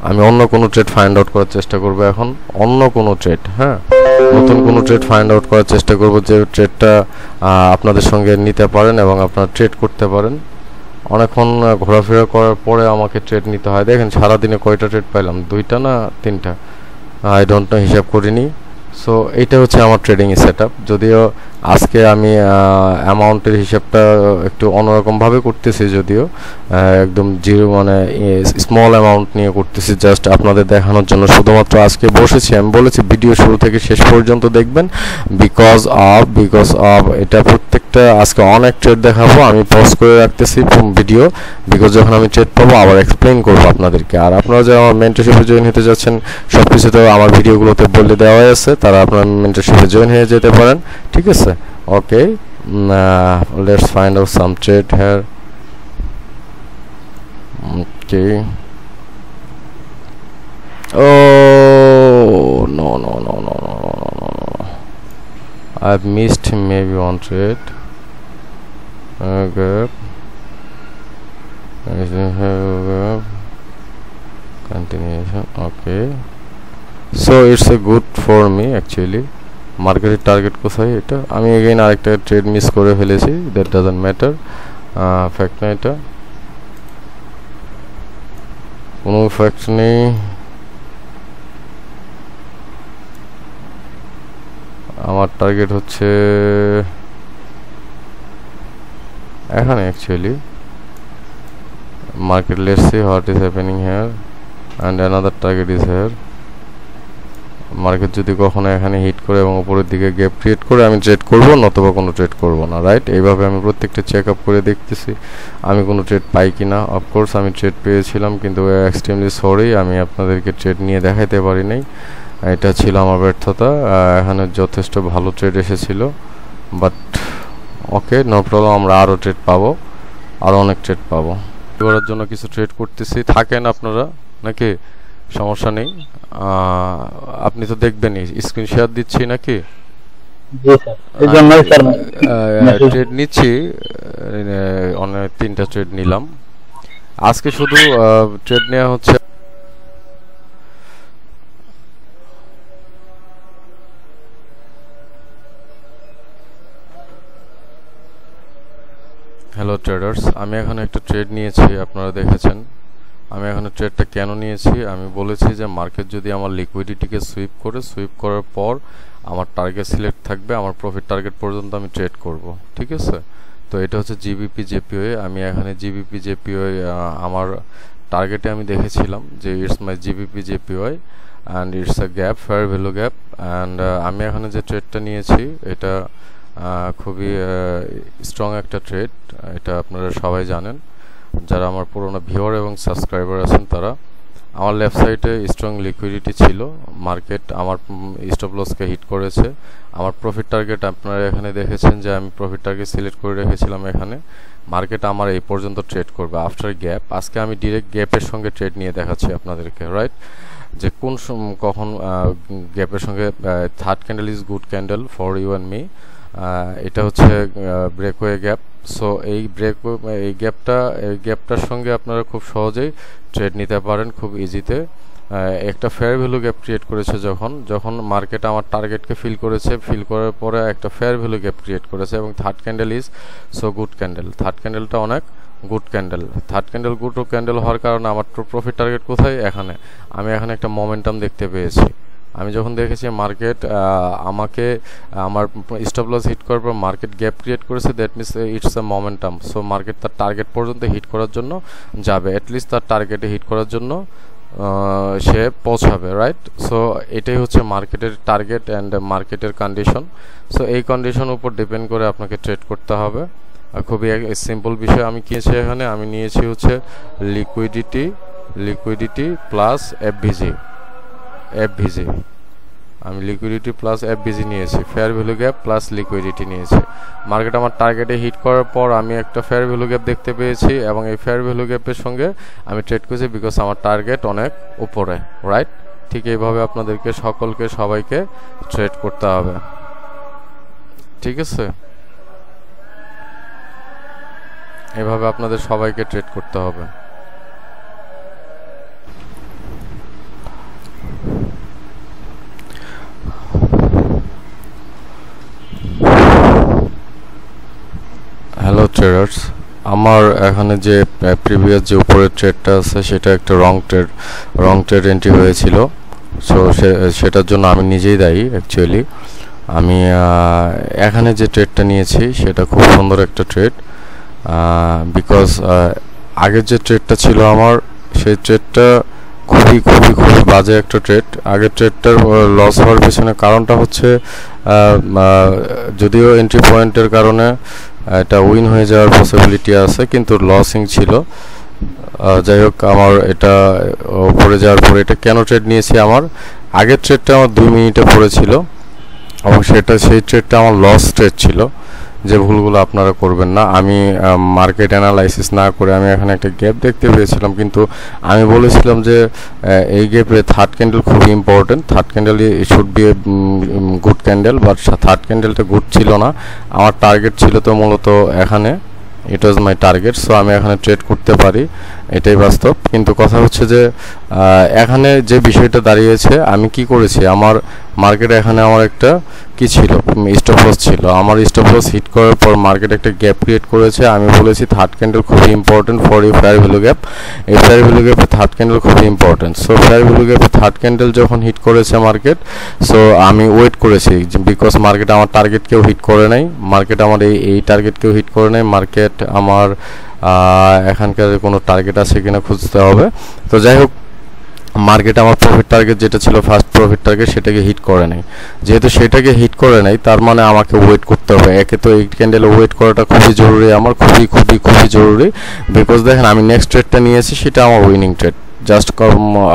আমি অন্য কোনো ট্রেড ফাইন্ড আউট করার চেষ্টা করব এখন, অন্য কোনো ট্রেড, হ্যাঁ, নতুন কোনো ট্রেড ফাইন্ড আউট করার চেষ্টা করব, যে ট্রেডটা আপনাদের সঙ্গে নিতে পারেন এবং আপনারা ট্রেড করতে পারেন। অনেকক্ষণ ঘোরাফেরা করার পরে আমাকে ট্রেড নিতে হয়। দেখেন সারাদিনে কয়টা ট্রেড পাইলাম, 2টা না 3টা, আই ডোন্ট নো, হিসাব করিনি। সো এইটা হচ্ছে আমার ট্রেডিং সেটআপ। যদিও আজকে আমি অ্যামাউন্টের হিসাবটা একটু অন্যরকমভাবে করতেছি, যদিও একদম জিরো মানে স্মল অ্যামাউন্ট নিয়ে করতেছি, জাস্ট আপনাদের দেখানোর জন্য। শুধুমাত্র আজকে বসেছি, আমি বলেছি ভিডিও শুরু থেকে শেষ পর্যন্ত দেখবেন, বিকজ অফ এটা প্রত্যেকটা আজকে অনেক ট্রেড দেখাবো। আমি পজ করে রাখতেছি ভিডিও, বিকজ যখন আমি ট্রেড পাবো আবার এক্সপ্লেন করবো আপনাদেরকে। আর আপনারা যারা আমার মেন্টরশিপে জয়েন হতে যাচ্ছেন, সব কিছুতে আমার ভিডিওগুলোতে বলে দেওয়াই আছে, তারা আপনার মেন্টরশিপে জয়েন হয়ে যেতে পারেন, ঠিক আছে। Okay, let's find out some trade here. Okay. Oh no. I've missed maybe one trade. Okay. Continuation. Okay. So it's a good for me actually. মার্কেটের টার্গেট কোথায়, এটা আমি এগেইন আরেকটা ট্রেড মিস করে ফেলেছি, দ্যাট ডাজন্ট ম্যাটার, ফ্যাক্ট না, এটা কোনো ফ্যাক্ট নেই। আমার টার্গেট হচ্ছে এখানে actually market. Let's see what is happening here and another target is here. Market যদি কখনো এখানে হিট করে এবং উপরের দিকে গ্যাপ ক্রিয়েট করে আমি ট্রেড করব, নতুবা কোনো ট্রেড করব না, রাইট? এইভাবে আমি প্রত্যেকটা চেক আপ করে দেখতেছি আমি কোনো ট্রেড পাই কিনা। অফকোর্স আমি ট্রেড পেয়েছিলাম, কিন্তু এক্সট্রিমলি সরি আমি আপনাদেরকে ট্রেড নিয়ে দেখাইতে পারি নাই, এটা ছিল আমার ব্যর্থতা। এখানে যথেষ্ট ভালো ট্রেড এসেছিল, বাট ওকে, নো প্রবলেম, আমরা আরও ট্রেড পাবো, আরও অনেক ট্রেড পাবো। করার জন্য কিছু ট্রেড করতেছি, থাকেন আপনারা নাকি, সমস্যা নেই। আপনি তো দেখবেনই, স্ক্রিন শেয়ার দিচ্ছি নাকি? ট্রেড নিচ্ছি, অনেক 3টা ট্রেড নিলাম আজকে, শুধু ট্রেড নেওয়া হচ্ছে। হ্যালো ট্রেডার্স, আমি এখানে একটা ট্রেড নিয়েছি, আপনারা দেখেছেন। আমি এখানে ট্রেডটা কেন নিয়েছি আমি বলেছি যে মার্কেট যদি আমার লিকুইডিটিকে সুইপ করার পর আমার টার্গেট সিলেক্ট থাকবে, আমার প্রফিট টার্গেট পর্যন্ত আমি ট্রেড করব, ঠিক আছে? তো এটা হচ্ছে জিবিপি জেপিওয়ে। আমি এখানে জিবিপি জেপিওয়ে আমার টার্গেটে আমি দেখেছিলাম যে it's my GBP JPY and it's a gap, fair value gap. And আমি এখানে যে ট্রেডটা নিয়েছি এটা খুবই স্ট্রং একটা ট্রেড, এটা আপনারা সবাই জানেন, যারা আমার পুরোনো ভিউয়ার এবং সাবস্ক্রাইবার আছেন তারা। আমার লেফট সাইডে স্ট্রং লিকুইডিটি ছিল, মার্কেট আমার স্টপ লসকে হিট করেছে। আমার প্রফিট টার্গেট আপনারা এখানে দেখেছেন যে আমি প্রফিট টার্গেট সিলেক্ট করে রেখেছিলাম এখানে। মার্কেট আমার এই পর্যন্ত ট্রেড করবে আফটার গ্যাপ। আজকে আমি ডিরেক্ট গ্যাপের সঙ্গে ট্রেড নিয়ে দেখাচ্ছি আপনাদেরকে, রাইট? যে কখন গ্যাপের সঙ্গে third candle is good candle for you and me. এটা হচ্ছে ব্রেকওয়ে গ্যাপ। সো এই গ্যাপটার সঙ্গে আপনারা খুব সহজেই ট্রেড নিতে পারেন, খুব ইজিতে। একটা ফেয়ার ভ্যালু গ্যাপ ক্রিয়েট করেছে যখন মার্কেট আমার টার্গেটকে ফিল করার পরে একটা ফেয়ার ভ্যালু গ্যাপ ক্রিয়েট করেছে, এবং third candle is so good candle. Third ক্যান্ডেলটা অনেক good candle. Third candle good candle হওয়ার কারণে আমার প্রফিট টার্গেট কোথায়? এখানে। আমি এখানে একটা মোমেন্টাম দেখতে পেয়েছি। আমি যখন দেখেছি মার্কেট আমাকে আমার স্টপ লস হিট করার পর মার্কেট গ্যাপ ক্রিয়েট করেছে, that means it's a momentum. So market তার টার্গেট পর্যন্ত হিট করার জন্য যাবে, অ্যাটলিস্ট তার টার্গেটে হিট করার জন্য সে পৌঁছাবে, রাইট? সো এটাই হচ্ছে মার্কেটের টার্গেট অ্যান্ড মার্কেটের কন্ডিশন। সো এই কন্ডিশনের উপর ডিপেন্ড করে আপনাকে ট্রেড করতে হবে। খুবই সিম্পল বিষয়। আমি কিনেছি এখানে, আমি নিয়েছি হচ্ছে লিকুইডিটি প্লাস এফভিজি। আমি লিকুইডিটি প্লাস এফভিজি নিয়েছি, fair value gap plus liquidity নিয়েছি। মার্কেট আমার টার্গেটে হিট করার পর আমি একটা ফেয়ার ভ্যালু গ্যাপ দেখতে পেয়েছি, এবং এই ফেয়ার ভ্যালু গ্যাপের সঙ্গে আমি ট্রেড করেছি, বিকজ আমার টার্গেট অনেক উপরে, রাইট? ঠিক এইভাবে আপনাদেরকে সবাইকে ট্রেড করতে হবে, ঠিক আছে? এভাবে আপনাদের সবাইকে ট্রেড করতে হবে। হ্যালো ট্রেডার্স, আমার এখানে যে প্রিভিয়াস যে উপরের ট্রেডটা আছে সেটা একটা রং ট্রেড এন্ট্রি হয়েছিল। সো সেটার জন্য আমি নিজেই দায়ী অ্যাকচুয়ালি। আমি এখানে যে ট্রেডটা নিয়েছি সেটা খুব সুন্দর একটা ট্রেড, বিকজ আগের যে ট্রেডটা ছিল আমার, সেই ট্রেডটা খুবই বাজে একটা ট্রেড। আগের ট্রেডটার লস হওয়ার পিছনে কারণটা হচ্ছে যদিও এন্ট্রি পয়েন্টের কারণে এটা উইন হয়ে যাওয়ার পসিবিলিটি আছে, কিন্তু লসিং ছিল। যাই হোক, আমার এটা পড়ে যাওয়ার পরে এটা কেন ট্রেড নিয়েছি, আমার আগের ট্রেডটা আমার 2 মিনিটে পড়েছিল, এবং সেই ট্রেডটা আমার লস ট্রেড ছিল। যে ভুলগুলো আপনারা করবেন না। আমি মার্কেট অ্যানালাইসিস না করে আমি এখানে একটা গ্যাপ দেখতে পেয়েছিলাম, কিন্তু আমি বলেছিলাম যে এই গ্যাপে থার্ড ক্যান্ডেল খুব important, third candle should be a good candle, but third ক্যান্ডেলটা গুড ছিল না। আমার টার্গেট ছিল তো মূলত এখানে ইট ওয়াজ মাই টার্গেট। সো আমি এখানে ট্রেড করতে পারি, এটাই বাস্তব। কিন্তু কথা হচ্ছে যে এখানে যে বিষয়টা দাঁড়িয়েছে, আমি কি করেছি, আমার মার্কেটে এখানে আমার একটা কি ছিল, স্টপ লস ছিল। আমার স্টপ লস হিট করার পর মার্কেট একটা গ্যাপ ক্রিয়েট করেছে। আমি বলেছি থার্ড ক্যান্ডেল খুবই ইম্পর্টেন্ট ফর এই ফেয়ার ভ্যালু গ্যাপ। এই ফেয়ার ভ্যালু গ্যাপে থার্ড ক্যান্ডেল খুবই ইম্পর্টেন্ট। সো ফেয়ার ভ্যালু গ্যাপে থার্ড ক্যান্ডেল যখন হিট করেছে মার্কেট, সো আমি ওয়েট করেছি, বিকজ মার্কেট আমার টার্গেটকেও হিট করে নাই, মার্কেট আমার এই টার্গেটকেও হিট করে নাই। মার্কেট আমার এখানকার কোনো টার্গেট আছে কিনা খুঁজতে হবে। তো যাই হোক, মার্কেট আমার প্রফিট টার্গেট যেটা ছিল ফার্স্ট প্রফিট টার্গেট, সেটাকে হিট করে নাই। যেহেতু সেটাকে হিট করে নাই, তার মানে আমাকে ওয়েট করতে হবে। একে তো এই ক্যান্ডেলে ওয়েট করাটা খুবই জরুরি, আমার খুবই খুবই খুবই জরুরি। বিকজ দেখেন, আমি নেক্সট ট্রেডটা নিয়েছি, সেটা আমার উইনিং ট্রেড। জাস্ট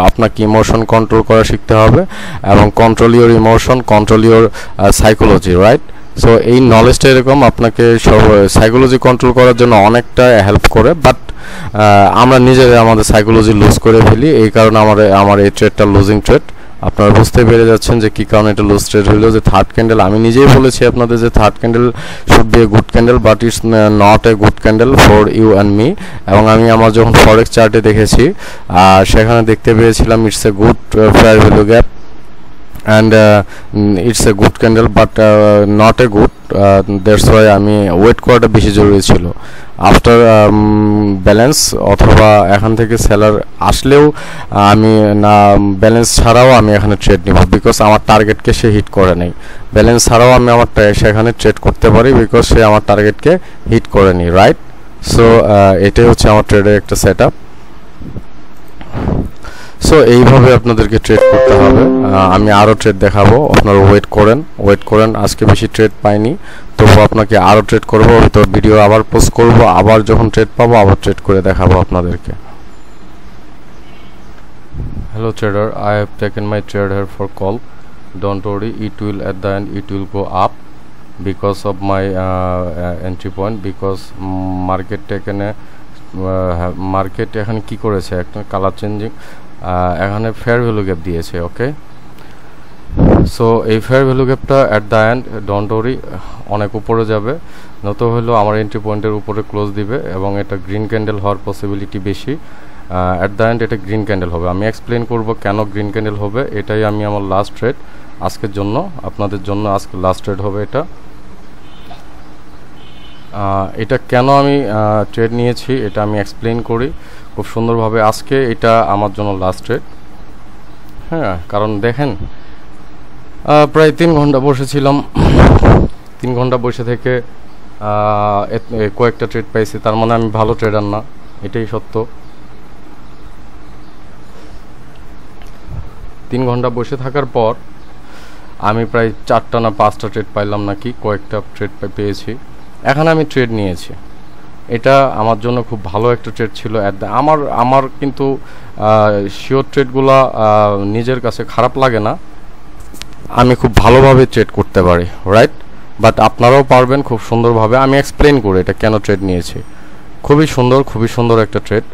আপনাকে ইমোশন কন্ট্রোল করা শিখতে হবে, এবং control your emotion, control your psychology, right? So এই নলেজটা এরকম আপনাকে সব সাইকোলজি কন্ট্রোল করার জন্য অনেকটা হেল্প করে, বাট আমরা নিজেরা আমাদের সাইকোলজি লুজ করে ফেলি। এই কারণে আমার এই ট্রেডটা লুজিং ট্রেড। আপনারা বুঝতে পেরে যাচ্ছেন যে কী কারণে এটা লুজ ট্রেড হলো। যে থার্ড ক্যান্ডেল, আমি নিজেই বলেছি আপনাদের যে third candle should be a good candle, but it's not a good candle for you and me. এবং আমি আমার যখন ফরেক্স চার্টে দেখেছি, সেখানে দেখতে পেয়েছিলাম it's a good fair value gap, and it's a good candle, but not a good, that's why আমি ওয়েট করাটা বেশি জরুরি ছিল। আফটার ব্যালেন্স অথবা এখান থেকে সেলার আসলেও আমি না, ব্যালেন্স ছাড়াও আমি এখানে ট্রেড নিব, বিকজ আমার টার্গেটকে সে হিট করে নেই। ব্যালেন্স ছাড়াও আমি আমার সেখানে ট্রেড করতে পারি, বিকজ সে আমার টার্গেটকে হিট করে নি, রাইট? সো এটাই হচ্ছে আমার ট্রেডের একটা সেট আপ। সো এইভাবে আপনাদেরকে ট্রেড করতে হবে। আমি আরও ট্রেড দেখাবো, আপনারা ওয়েট করেন। আজকে বেশি ট্রেড পাইনি, তবু আপনাকে আরও ট্রেড করবো। তো ভিডিও আবার পোস্ট করব, আবার যখন ট্রেড পাবো আবার ট্রেড করে দেখাবো আপনাদেরকে। Hello trader, I have taken my trade here for call. Don't worry, it will at the end it will go up because of my entry point, because market taken a market এখানে কি করেছে, একটা colour changing, এখানে fair value gap দিয়েছে। ওকে, so এই fair value গ্যাপটা at the end, don't worry, অনেক উপরে যাবে, নত হলেও আমার এন্ট্রি পয়েন্টের উপরে ক্লোজ দিবে, এবং এটা গ্রিন ক্যান্ডেল হওয়ার পসিবিলিটি বেশি। অ্যাট দ্য এন্ড এটা গ্রিন ক্যান্ডেল হবে। আমি এক্সপ্লেন করব কেন গ্রিন ক্যান্ডেল হবে। এটাই আমি আমার লাস্ট ট্রেড আজকের জন্য, আপনাদের জন্য আজকে লাস্ট ট্রেড হবে এটা। এটা কেন আমি ট্রেড নিয়েছি এটা আমি এক্সপ্লেন করি খুব সুন্দরভাবে। আজকে এটা আমার জন্য লাস্ট ট্রেড, হ্যাঁ, কারণ দেখেন প্রায় 3 ঘন্টা বসেছিলাম, 3 ঘন্টা বসে থেকে কয়েকটা ট্রেড পাইছি, তার মানে আমি ভালো ট্রেডার না, এটাই সত্য। 3 ঘন্টা বসে থাকার পর আমি প্রায় 4টা না 5টা ট্রেড পাইলাম, নাকি কয়েকটা ট্রেড পেয়েছি। এখানে আমি ট্রেড নিয়েছি, এটা আমার জন্য খুব ভালো একটা ট্রেড ছিল। আমার কিন্তু শিওর ট্রেডগুলো নিজের কাছে খারাপ লাগে না, আমি খুব ভালোভাবে ট্রেড করতে পারি, রাইট? বাট আপনারাও পারবেন খুব সুন্দরভাবে। আমি এক্সপ্লেন করি এটা কেন ট্রেড নিয়েছি। খুবই সুন্দর একটা ট্রেড।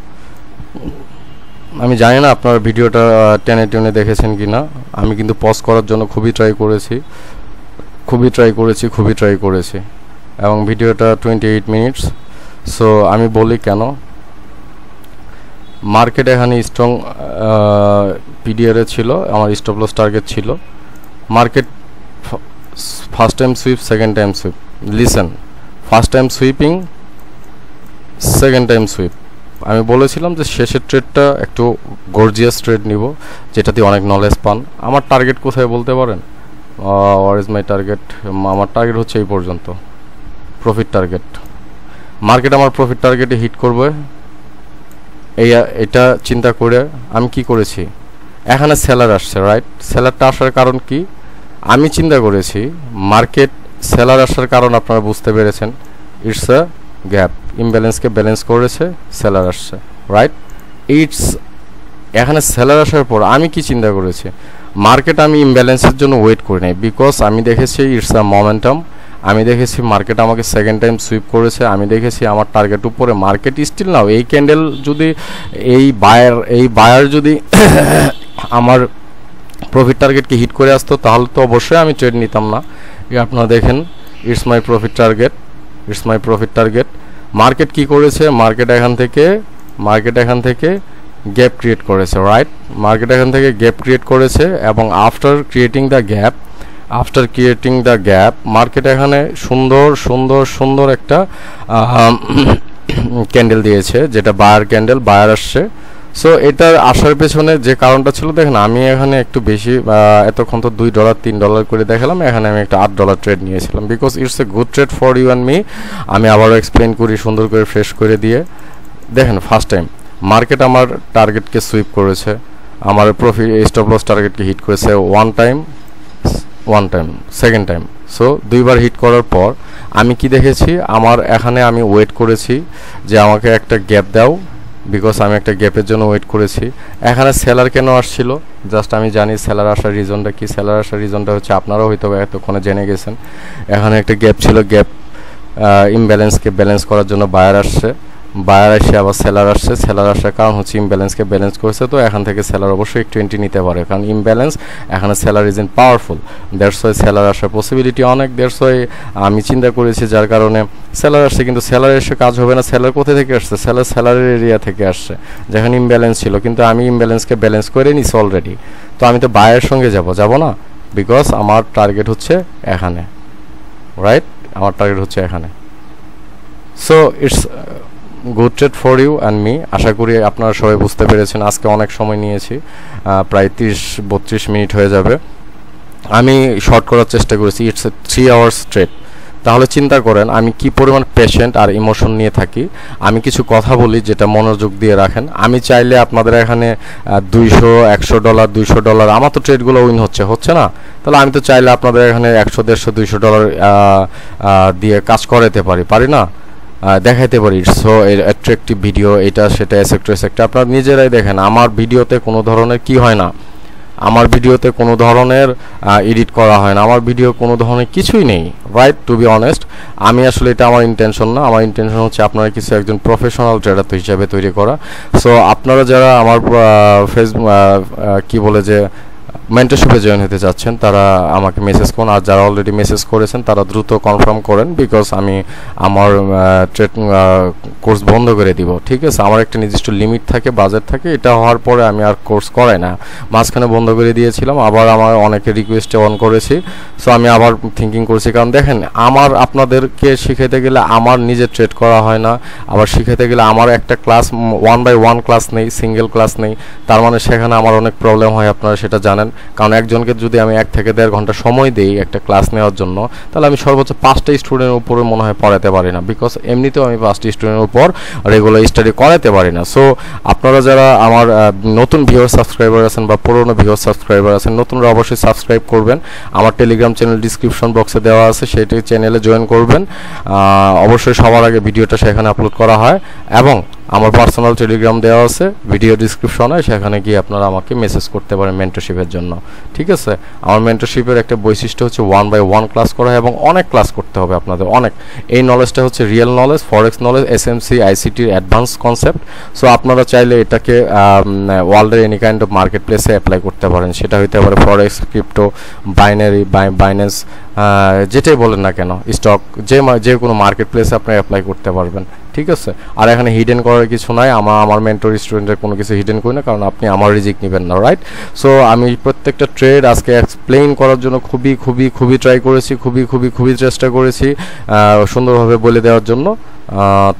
আমি জানি না আপনারা ভিডিওটা টেনে দেখেছেন কি না। আমি কিন্তু পজ করার জন্য খুবই ট্রাই করেছি, এবং ভিডিওটা 28 মিনিটস। সো আমি বলি কেন। মার্কেট এখানে স্ট্রং পিডিআরে ছিল, আমার স্টপ লস টার্গেট ছিল। Market first time sweep, second time sweep. Listen, first time sweeping, second time sweep. আমি বলেছিলাম যে শেষের ট্রেডটা একটু গর্জিয়াস ট্রেড নিব, যেটাতে অনেক নলেজ পান। আমার টার্গেট কোথায় বলতে পারেন? Where is my target? আমার টার্গেট হচ্ছে এই পর্যন্ত, প্রফিট টার্গেট। মার্কেট আমার প্রফিট টার্গেটে হিট করবে, এটা চিন্তা করে আমি কি করেছি, এখানে সেলার আসছে, রাইট? সেলারটা আসার কারণ কি? আমি চিন্তা করেছি মার্কেট সেলার আসার কারণ আপনারা বুঝতে পেরেছেন। ইটস আ গ্যাপ, ইমব্যালেন্সকে ব্যালেন্স করেছে, সেলার আসছে, রাইট? এখানে সেলার আসার পর আমি কি চিন্তা করেছি, মার্কেট আমি ইমব্যালেন্সের জন্য ওয়েট করি নাই, বিকজ আমি দেখেছি ইটস আ মোমেন্টাম। আমি দেখেছি মার্কেট আমাকে সেকেন্ড টাইম সুইপ করেছে, আমি দেখেছি আমার টার্গেট উপরে, মার্কেট স্টিল নাও। এই ক্যান্ডেল যদি এই বায়ার যদি আমার প্রফিট টার্গেটকে হিট করে আসতো, তাহলে তো অবশ্যই আমি ট্রেড নিতাম না। আপনারা দেখেন, it's my profit target. Market কি করেছে, মার্কেট এখান থেকে গ্যাপ ক্রিয়েট করেছে, রাইট? মার্কেট এখান থেকে গ্যাপ ক্রিয়েট করেছে এবং after creating the gap market এখানে সুন্দর একটা ক্যান্ডেল দিয়েছে, যেটা বায়ার আসছে। সো এটার আসার পেছনে যে কারণটা ছিল, দেখেন আমি এখানে একটু বেশি এতক্ষণ তো $2 $3 করে দেখালাম, এখানে আমি একটা $8 ট্রেড নিয়েছিলাম, because it's a good trade for you and me. আমি আবারও এক্সপ্লেন করি সুন্দর করে ফ্রেশ করে দিয়ে। দেখেন ফার্স্ট টাইম মার্কেট আমার টার্গেটকে সুইপ করেছে, আমার প্রফিট স্টপ লস টার্গেটকে হিট করেছে one time, second time. So দুইবার হিট করার পর আমি কি দেখেছি, আমার এখানে আমি ওয়েট করেছি যে আমাকে একটা গ্যাপ দাও, বিকজ আমি একটা গ্যাপের জন্য ওয়েট করেছি। এখানে সেলার কেন আসছিল, জাস্ট আমি জানি সেলার আসার রিজনটা কি। সেলার আসার রিজনটা হচ্ছে আপনারাও হয়তো এতক্ষণে জেনে গেছেন, এখানে একটা গ্যাপ ছিল, গ্যাপ ইমব্যালেন্সকে ব্যালেন্স করার জন্য বায়ার আসছে, বায়ার এসে আবার সেলার আসছে, সেলার আসার কারণ হচ্ছে ইমব্যালেন্সকে ব্যালেন্স করেছে। তো এখান থেকে সেলার অবশ্যই একটু এন্ট্রি নিতে পারে, কারণ ইমব্যালেন্স এখানে seller is in powerful, that's why seller আসার পসিবিলিটি অনেক। দ্যাটস ওয়াই আমি চিন্তা করেছি, যার কারণে সেলার আসছে। কিন্তু সেলার এসে কাজ হবে না। সেলার কোথা থেকে আসছে, সেলারের এরিয়া থেকে আসছে, যেখানে ইমব্যালেন্স ছিল, কিন্তু আমি ইমব্যালেন্সকে ব্যালেন্স করে নিছি অলরেডি। তো আমি তো বায়ারের সঙ্গে যাব না, বিকজ আমার টার্গেট হচ্ছে এখানে, রাইট? আমার টার্গেট হচ্ছে এখানে। So it's good trade for you and me. আশা করি আপনারা সবাই বুঝতে পেরেছেন। আজকে অনেক সময় নিয়েছি, প্রায় 30-32 মিনিট হয়ে যাবে। আমি শর্ট করার চেষ্টা করেছি। It's a 3 hours trade. তাহলে চিন্তা করেন আমি কি পরিমাণ পেশেন্ট আর ইমোশন নিয়ে থাকি। আমি কিছু কথা বলি যেটা মনোযোগ দিয়ে রাখেন। আমি চাইলে আপনাদের এখানে $200 $100 $200, আমার তো ট্রেডগুলো উইন হচ্ছে না, তাহলে আমি তো চাইলে আপনাদের এখানে $100 $150 $200 দিয়ে কাজ করাতে পারি না, দেখাইতে পারি। সো অ্যাট্রাকটিভ ভিডিও, এটা সেটা এসেক্টর আপনারা নিজেরাই দেখেন। আমার ভিডিওতে কোনো ধরনের কি হয় না, আমার ভিডিওতে কোনো ধরনের এডিট করা হয় না, আমার ভিডিও কোনো ধরনের কিছুই নেই, রাইট? টু বি অনেস্ট, আমি আসলে এটা আমার ইন্টেনশন না। আমার ইন্টেনশন হচ্ছে আপনারা কিছু একজন প্রফেশনাল ট্রেডার হিসাবে তৈরি করা। সো আপনারা যারা আমার ফেসবুক কি বলে যে মেন্টরশিপে জয়েন হতে চাচ্ছেন, তারা আমাকে মেসেজ করুন। আর যারা অলরেডি মেসেজ করেছেন তারা দ্রুত কনফার্ম করেন, বিকজ আমি আমার ট্রেড কোর্স বন্ধ করে দিব, ঠিক আছে? আমার একটা নির্দিষ্ট লিমিট থাকে, বাজেট থাকে, এটা হওয়ার পরে আমি আর কোর্স করাই না। মাঝখানে বন্ধ করে দিয়েছিলাম, আবার আমার অনেকে রিকোয়েস্টে অন করেছি। সো আমি আবার থিঙ্কিং করছি, কারণ দেখেন আপনাদেরকে শিখাইতে গেলে আমার নিজে ট্রেড করা হয় না, আবার শিখাইতে গেলে আমার একটা ক্লাস 1/1 ক্লাস নেই, সিঙ্গেল ক্লাস নেই, তার মানে সেখানে আমার অনেক প্রবলেম হয়, আপনারা সেটা জানেন। কারণ একজনকে যদি আমি 1 থেকে 1.5 ঘন্টা সময় দিই একটা ক্লাস নেওয়ার জন্য, তাহলে আমি সর্বোচ্চ 5টা স্টুডেন্টের উপরে মনে হয় পড়াতে পারি না, বিকজ এমনিতেও আমি 5টি স্টুডেন্টের উপর রেগুলার স্টাডি করাতে পারি না। সো আপনারা যারা আমার নতুন ভিউয়ার সাবস্ক্রাইবার আছেন বা পুরনো ভিউয়ার সাবস্ক্রাইবার আছেন, নতুনরা অবশ্যই সাবস্ক্রাইব করবেন। আমার টেলিগ্রাম চ্যানেল ডিসক্রিপশন বক্সে দেওয়া আছে, সেইটি চ্যানেলে জয়েন করবেন। অবশ্যই সবার আগে ভিডিওটা সেখানে আপলোড করা হয়, এবং আমার পার্সোনাল টেলিগ্রাম দেওয়া আছে ভিডিও ডিসক্রিপশনে, সেখানে গিয়ে আপনারা আমাকে মেসেজ করতে পারেন মেন্টরশিপের জন্য, ঠিক আছে? আমার মেন্টরশিপের একটা বৈশিষ্ট্য হচ্ছে 1/1 ক্লাস করা হয়, এবং অনেক ক্লাস করতে হবে আপনাদের, অনেক। এই নলেজটা হচ্ছে real knowledge, forex knowledge, SMC আইসিটির অ্যাডভান্স কনসেপ্ট। সো আপনারা চাইলে এটাকে ওয়ার্ল্ডের এনি কাইন্ড অফ মার্কেট প্লেসে অ্যাপ্লাই করতে পারেন। সেটা হইতে পারে ফরেক্স, ক্রিপ্টো, বাইন্যান্স, যেটাই বলেন না কেন, স্টক, যে কোনো মার্কেট প্লেসে আপনি অ্যাপ্লাই করতে পারবেন, ঠিক আছে? আর এখানে হিডেন করার কিছু নাই। আমার মেন্টর স্টুডেন্টের কোনো কিছু হিডেন করি না, কারণ আপনি আমার রিজিক নেবেন না, রাইট? সো আমি প্রত্যেকটা ট্রেড আজকে এক্সপ্লেইন করার জন্য খুবই ট্রাই করেছি, খুবই চেষ্টা করেছি সুন্দরভাবে বলে দেওয়ার জন্য।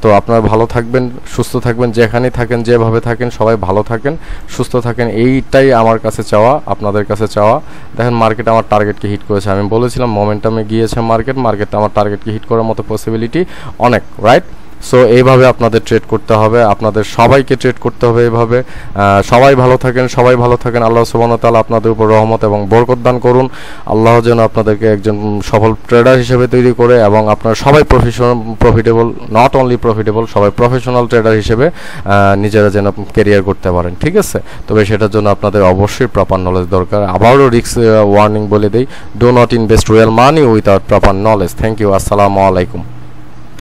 তো আপনারা ভালো থাকবেন, সুস্থ থাকবেন, যেখানেই থাকেন, যেভাবে থাকেন, সবাই ভালো থাকেন, সুস্থ থাকেন, এইটাই আমার কাছে চাওয়া, আপনাদের কাছে চাওয়া। দেখেন মার্কেট আমার টার্গেটকে হিট করেছে, আমি বলেছিলাম মোমেন্টামে গিয়েছে মার্কেট আমার টার্গেটকে হিট করার মতো পসিবিলিটি অনেক, রাইট? সো এইভাবে আপনাদের ট্রেড করতে হবে, আপনাদের সবাইকে ট্রেড করতে হবে এইভাবে। সবাই ভালো থাকেন। আল্লাহ সুবহানাহু ওয়া তাআলা আপনাদের উপর রহমত এবং বরকত দান করুন। আল্লাহ যেন আপনাদেরকে একজন সফল ট্রেডার হিসেবে তৈরি করে, এবং আপনারা সবাই প্রফিটেবল, নট অনলি প্রফিটেবল, সবাই প্রফেশনাল ট্রেডার হিসেবে নিজেরা যেন ক্যারিয়ার করতে পারেন, ঠিক আছে? তবে সেটার জন্য আপনাদের অবশ্যই প্রপার নলেজ দরকার। আবারও রিস্ক ওয়ার্নিং বলে দেই, do not invest real money without proper knowledge. Thank you, আসসালামু আলাইকুম।